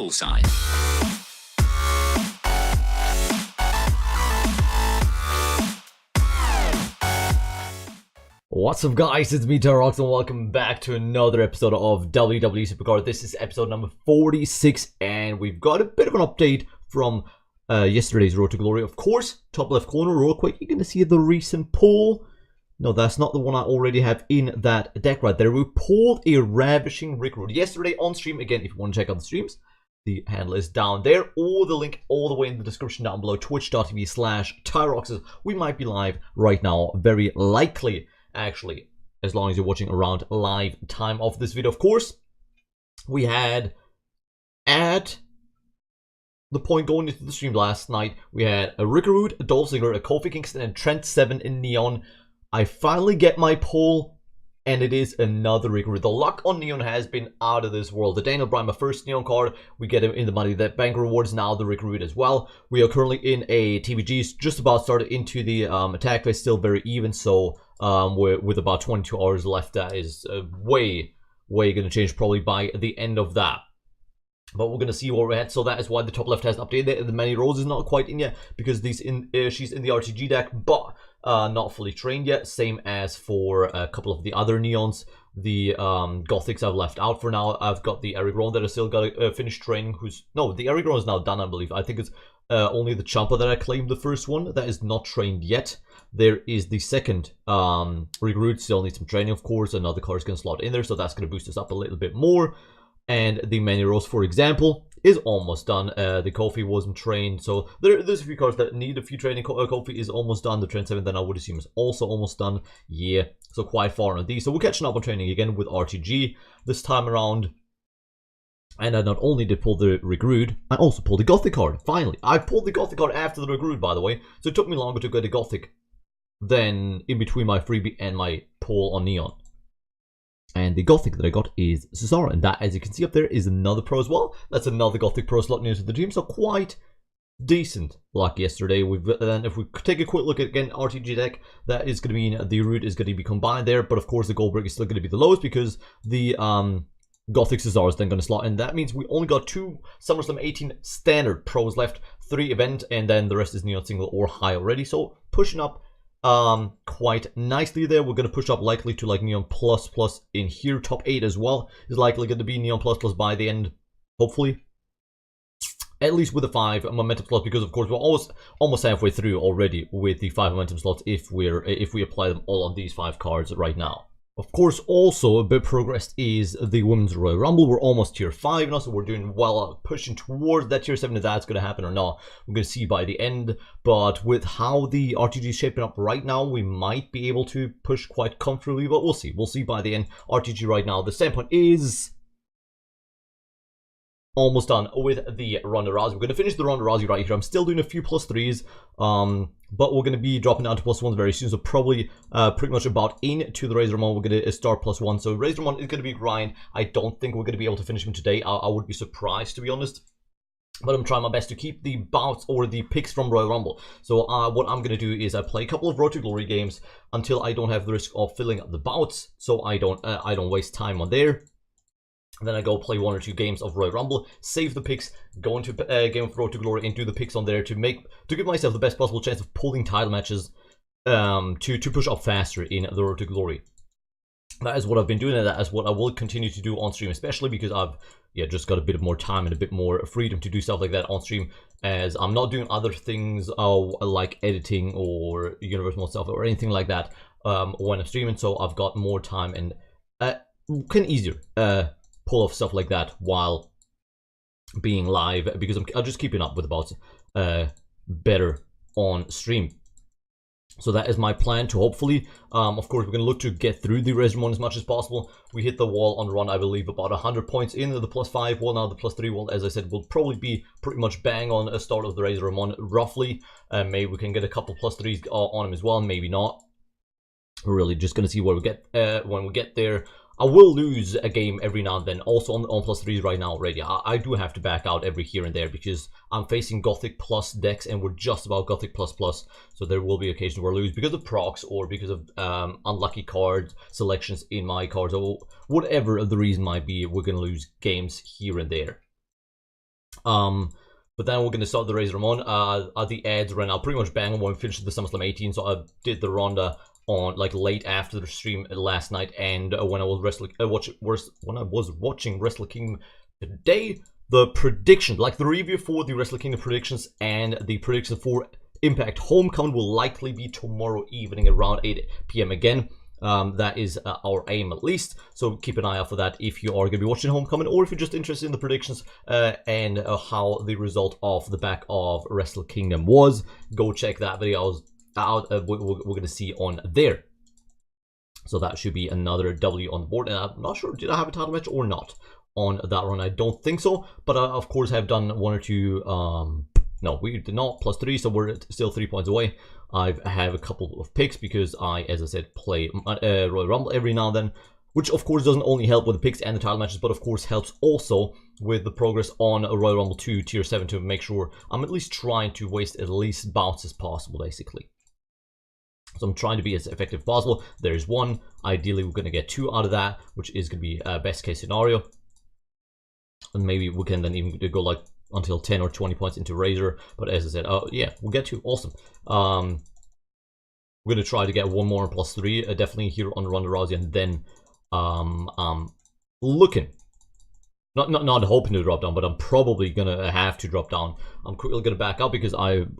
bullseye. What's up guys, it's me Tyrox and welcome back to another episode of WWE SuperCard. This is episode number 46 and we've got a bit of an update from yesterday's Road to Glory. Of course, top left corner real quick, you're going to see the recent pull. No, that's not the one I already have in that deck right there. We pulled a ravishing Rick Rude yesterday on stream. Again, if you want to check out the streams, the handle is down there, or the link all the way in the description down below, twitch.tv/Tyrox. We might be live right now, very likely, actually, as long as you're watching around live time of this video. Of course, we had at the point going into the stream last night, we had a Rick Rude, a Dolph Ziggler, a Kofi Kingston, and Trent Seven in Neon. I finally get my pull, and it is another Rick Rude. The luck on Neon has been out of this world. The Daniel Bryan, my first Neon card, we get him in the Money That Bank rewards, now the Rick Rude as well. We are currently in a TVG, just about started into the attack phase, still very even, so with about 22 hours left, that is way going to change probably by the end of that. But we're going to see where we're at, so that is why the top left hasn't updated. The Manny Rose is not quite in yet, because she's in the RTG deck, but not fully trained yet. Same as for a couple of the other Neons. The Gothics I've left out for now. I've got the Eric Rowan that I still got to finish training. The Eric Rowan is now done, I believe. I think it's only the Ciampa that I claimed the first one. That is not trained yet. There is the second Rick Rude, still needs some training, of course. Another card is going to slot in there, so that's going to boost us up a little bit more. And the Manny Rose, for example, is almost done. The Kofi wasn't trained, so there's a few cards that need a few training. Kofi is almost done. The Trent 7 then I would assume is also almost done. Yeah, so quite far on these. So we're catching up on training again with RTG this time around. And I not only did pull the Rick Rude, I also pulled the Gothic card. Finally, I pulled the Gothic card after the Rick Rude, by the way. So it took me longer to get the Gothic than in between my freebie and my pull on Neon. And the Gothic that I got is Cesaro, and that, as you can see up there, is another pro as well. That's another Gothic pro slot new to the team, so quite decent like yesterday. Then if we take a quick look at, again, RTG deck, that is going to mean the Root is going to be combined there, but of course the Goldberg is still going to be the lowest because the Gothic Cesaro is then going to slot in. That means we only got 2 SummerSlam 18 standard pros left, 3 event, and then the rest is Neon single or high already, so pushing up quite nicely there. We're going to push up likely to like Neon plus in here. Top 8 as well is likely going to be Neon plus by the end, hopefully, at least with the 5 momentum slots, because of course we're almost halfway through already with the 5 momentum slots if we apply them all on these 5 cards right now. Of course, also a bit progressed is the Women's Royal Rumble. We're almost tier 5 now, so we're doing well, pushing towards that tier 7. If that's going to happen or not, we're going to see by the end. But with how the RTG is shaping up right now, we might be able to push quite comfortably, but we'll see. We'll see by the end. RTG right now, the standpoint is almost done with the Ronda Rousey. We're going to finish the Ronda Rousey right here. I'm still doing a few +3s, but we're going to be dropping down to +1s very soon. So probably pretty much about into the Razor Ramon, we're going to start +1. So Razor Ramon is going to be grind. I don't think we're going to be able to finish him today. I would be surprised, to be honest. But I'm trying my best to keep the bouts or the picks from Royal Rumble. So what I'm going to do is I play a couple of Road to Glory games until I don't have the risk of filling up the bouts, so I don't waste time on there. And then I go play 1 or 2 games of Royal Rumble, save the picks, go into a game of Road to Glory and do the picks on there to give myself the best possible chance of pulling title matches to push up faster in the Road to Glory. That is what I've been doing, and that is what I will continue to do on stream, especially because I've just got a bit more time and a bit more freedom to do stuff like that on stream, as I'm not doing other things like editing or universe mode stuff or anything like that when I'm streaming. So I've got more time and can easier pull off stuff like that while being live, because I'm just keeping up with about better on stream. So that is my plan to hopefully, of course, we're going to look to get through the Razor Ramon as much as possible. We hit the wall on run, I believe, about 100 points in the +5 wall. Now the +3 wall, as I said, will probably be pretty much bang on a start of the Razor Ramon, roughly. Maybe we can get a couple +3s on him as well, maybe not. We're really just going to see where we get when we get there. I will lose a game every now and then, also on +3s right now already. I do have to back out every here and there because I'm facing Gothic plus decks and we're just about Gothic plus. So there will be occasions where I lose because of procs or because of unlucky card selections in my cards or whatever the reason might be. We're going to lose games here and there. But then we're going to start the Razor Ramon. The ads ran out pretty much bang on when we finished the SummerSlam 18, so I did the Ronda on like late after the stream last night, and when I was watching Wrestle Kingdom today, the prediction, like the review for the Wrestle Kingdom predictions and the prediction for Impact Homecoming will likely be tomorrow evening around 8 p.m. again. That is our aim at least, so keep an eye out for that if you are going to be watching Homecoming, or if you're just interested in the predictions and how the result of the back of Wrestle Kingdom was. Go check that video out. We're going to see on there. So that should be another W on the board, and I'm not sure, did I have a title match or not on that run? I don't think so, but I of course have done one or two. No, we did not, +3, so we're still 3 points away. I have a couple of picks because I, as I said, play Royal Rumble every now and then, which of course doesn't only help with the picks and the title matches, but of course helps also with the progress on Royal Rumble 2 Tier 7 to make sure I'm at least trying to waste at least bouts as possible, basically. So I'm trying to be as effective as possible. There's one. Ideally, we're going to get 2 out of that, which is going to be best case scenario. And maybe we can then even go like until 10 or 20 points into Razor, but as I said, yeah, we'll get to awesome. We're gonna try to get one more on +3, definitely here on Ronda Rousey, and then looking, not hoping to drop down, but I'm probably gonna have to drop down. I'm quickly gonna back out because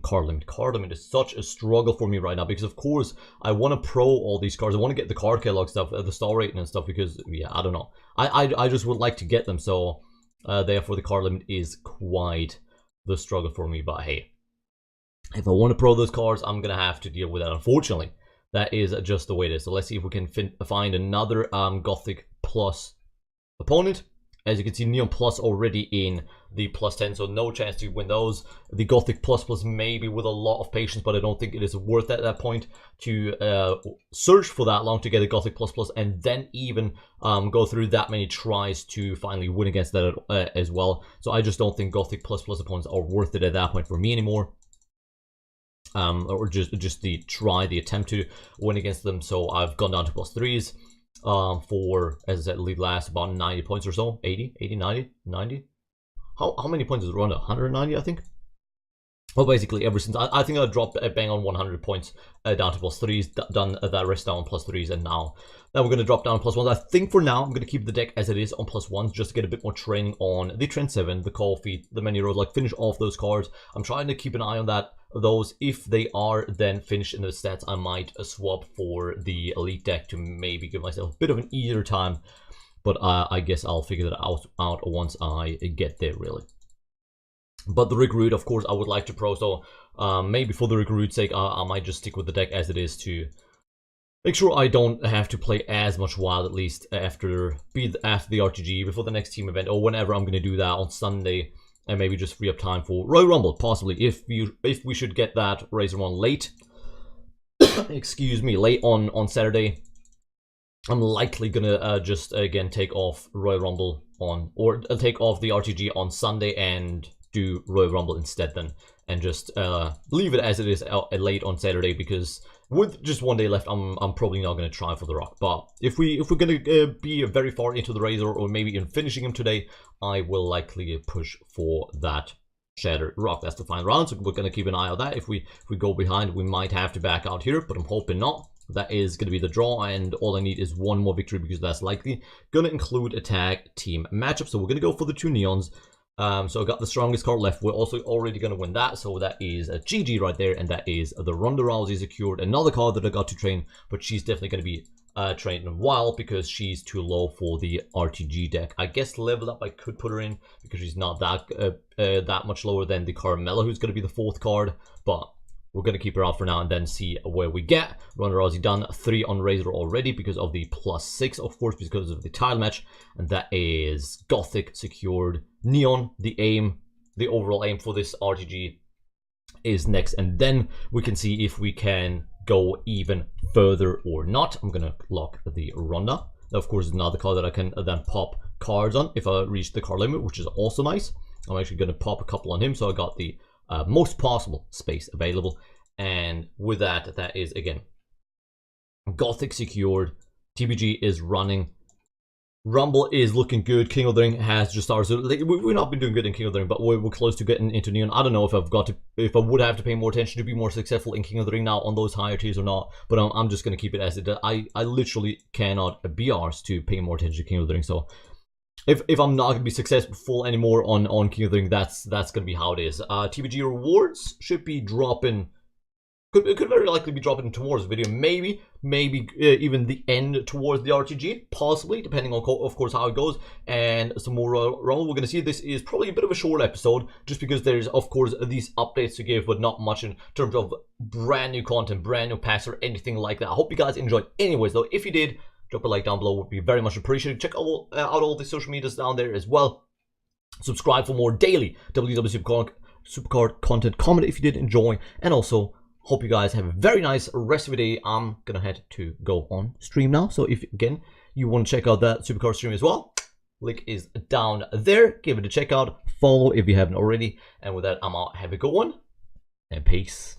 card limit is such a struggle for me right now, because of course I want to pro all these cards. I want to get the card catalog stuff, the star rating and stuff, because yeah, I don't know, I just would like to get them, so therefore the card limit is quite the struggle for me. But hey, if I want to pro those cards, I'm gonna have to deal with that. Unfortunately, that is just the way it is. So let's see if we can find another Gothic Plus opponent. As you can see, Neon Plus already in the +10, so no chance to win those. The Gothic Plus maybe with a lot of patience, but I don't think it is worth at that point to search for that long to get a Gothic Plus and then even go through that many tries to finally win against that as well. So I just don't think Gothic Plus opponents are worth it at that point for me anymore. Or just the attempt to win against them. So I've gone down to +3s. For, as I said, lead last about 90 points or so. 80, 90. How many points is it? Around 190, I think. Well, basically, ever since I think I dropped a bang on 100 points down to +3s, done that rest down on +3s, and now we're going to drop down +1s. I think for now I'm going to keep the deck as it is on +1s, just to get a bit more training on the Trent 7, the Call Feet, the Many Road, like finish off those cards. I'm trying to keep an eye on those. If they are then finished in the stats, I might swap for the Elite deck to maybe give myself a bit of an easier time, but I guess I'll figure that out once I get there, really. But the Rick Rude, of course, I would like to pro, so maybe for the Rick Rude's sake, I might just stick with the deck as it is to make sure I don't have to play as much Wild, at least after the RTG, before the next team event, or whenever I'm going to do that on Sunday, and maybe just free up time for Royal Rumble, possibly, if we should get that Razor one late, excuse me, late on Saturday. I'm likely gonna just again take off Royal Rumble or take off the RTG on Sunday and do Royal Rumble instead then, and just leave it as it is late on Saturday, because with just one day left, I'm probably not going to try for the Rock. But if we're going to be very far into the Razor, or maybe even finishing him today, I will likely push for that Shattered Rock. That's the final round, so we're going to keep an eye on that. If we go behind, we might have to back out here, but I'm hoping not. That is going to be the draw, and all I need is one more victory, because that's likely going to include a tag team matchup. So we're going to go for the 2 Neons. So I got the strongest card left. We're also already going to win that, so that is a GG right there, and that is the Ronda Rousey secured. Another card that I got to train, but she's definitely going to be trained in a while because she's too low for the RTG deck. I guess level up I could put her in because she's not that much lower than the Carmella, who's going to be the 4th card, but we're going to keep her out for now and then see where we get. Ronda Rousey done 3 on Razor already because of the +6, of course, because of the title match. And that is Gothic secured. Neon, the overall aim for this RTG is next. And then we can see if we can go even further or not. I'm going to lock the Ronda. Now, of course, another card that I can then pop cards on if I reach the card limit, which is also nice. I'm actually going to pop a couple on him, so I got the most possible space available, and with that is again Gothic secured. TBG is running Rumble is looking good. King of the Ring has just started. So like, we've not been doing good in King of the Ring, but we're close to getting into Neon. I don't know if if I would have to pay more attention to be more successful in King of the Ring now on those higher tiers or not. But I'm just gonna keep it as it. I literally cannot be arsed to pay more attention to King of the Ring. So if I'm not gonna be successful anymore on King of the Ring, that's gonna be how it is. TBG rewards should be dropping. It could very likely be dropping tomorrow's video, maybe even the end towards the RTG, possibly, depending on, of course, how it goes, and some more Rumble. We're going to see this is probably a bit of a short episode, just because there's, of course, these updates to give, but not much in terms of brand new content, brand new packs, or anything like that. I hope you guys enjoyed. Anyways, though, if you did, drop a like down below, would be very much appreciated. Check out all the social medias down there as well. Subscribe for more daily WWE SuperCard content. Comment if you did enjoy, and also hope you guys have a very nice rest of the day. I'm gonna head to go on stream now. So if, again, you want to check out that SuperCard stream as well, link is down there. Give it a check out. Follow if you haven't already. And with that, I'm out. Have a good one. And peace.